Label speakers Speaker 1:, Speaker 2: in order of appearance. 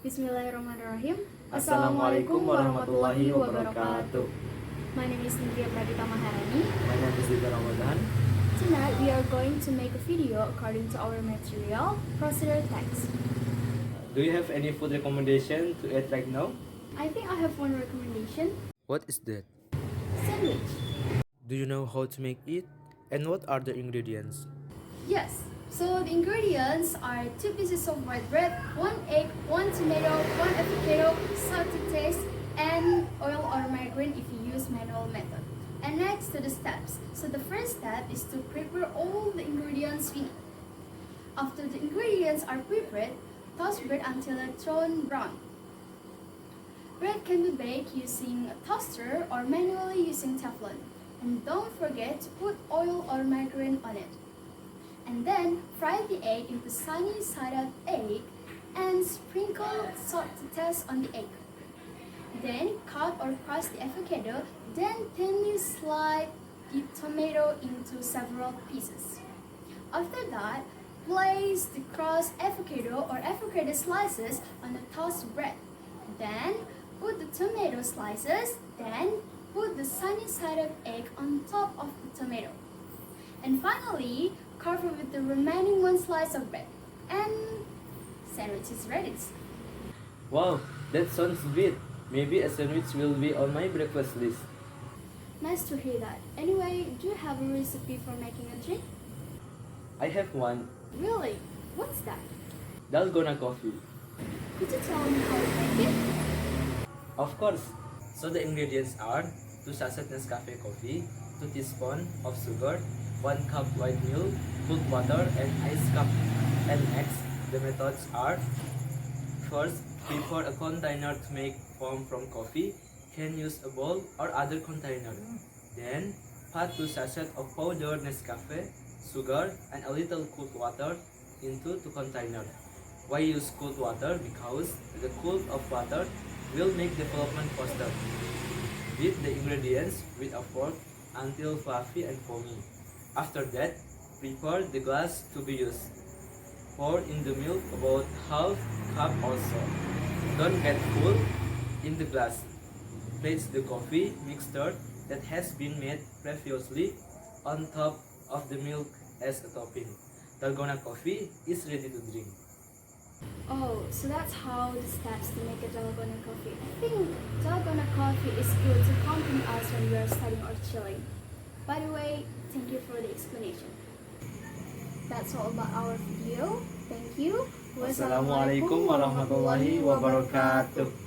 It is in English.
Speaker 1: Bismillahirrahmanirrahim.
Speaker 2: Assalamualaikum warahmatullahi wabarakatuh.
Speaker 1: My name is Nindya Pradita Maharani.
Speaker 2: My name is Dita Ramadan.
Speaker 1: Tonight we are going to make a video according to our material, procedure text.
Speaker 2: Do you have any food recommendation to eat right now?
Speaker 1: I think I have one recommendation.
Speaker 2: What is that?
Speaker 1: Sandwich.
Speaker 2: Do you know how to make it? And what are the ingredients?
Speaker 1: Yes. So the ingredients are 2 pieces of white bread, 1 egg, 1 tomato, 1 avocado, salt to taste, and oil or margarine if you use manual method. And next to the steps. So the first step is to prepare all the ingredients we need. After the ingredients are prepared, toast bread until it turns brown. Bread can be baked using a toaster or manually using Teflon. And don't forget to put oil or margarine on it. And then fry the egg into sunny side up egg and sprinkle salt to taste on the egg. Then cut or crush the avocado, then thinly slice the tomato into several pieces. After that, place the crushed avocado or avocado slices on the toasted bread. Then put the tomato slices, then put the sunny side up egg on top of the tomato. And finally, cover with the remaining 1 slice of bread. And sandwich is ready.
Speaker 2: Wow, that sounds great. Maybe a sandwich will be on my breakfast list.
Speaker 1: Nice to hear that. Anyway, do you have a recipe for making a drink?
Speaker 2: I have one.
Speaker 1: Really? What's that?
Speaker 2: Dalgona coffee.
Speaker 1: Could you tell me how to make it?
Speaker 2: Of course. So the ingredients are 2 sachets Nescafe coffee, 2 teaspoons of sugar, 1 cup white milk, cold water, and ice cup. And next, the methods are: first, prepare a container to make foam from coffee. Can use a bowl or other container. Then, put 2 sachets of powdered Nescafe, sugar, and a little cold water into the container. Why use cold water? Because the cold of water will make development faster. Beat the ingredients with a fork until fluffy and foamy. After that, prepare the glass to be used. Pour in the milk about half cup or so. Don't get full in the glass. Place the coffee mixture that has been made previously on top of the milk as a topping. Dalgona coffee is ready to drink.
Speaker 1: Oh, so that's how the steps to make a dalgona coffee. I think dalgona coffee is good to accompany us when we are studying or chilling. By the way, thank you for the explanation. That's all about our video. Thank you.
Speaker 2: Wassalamualaikum warahmatullahi wabarakatuh.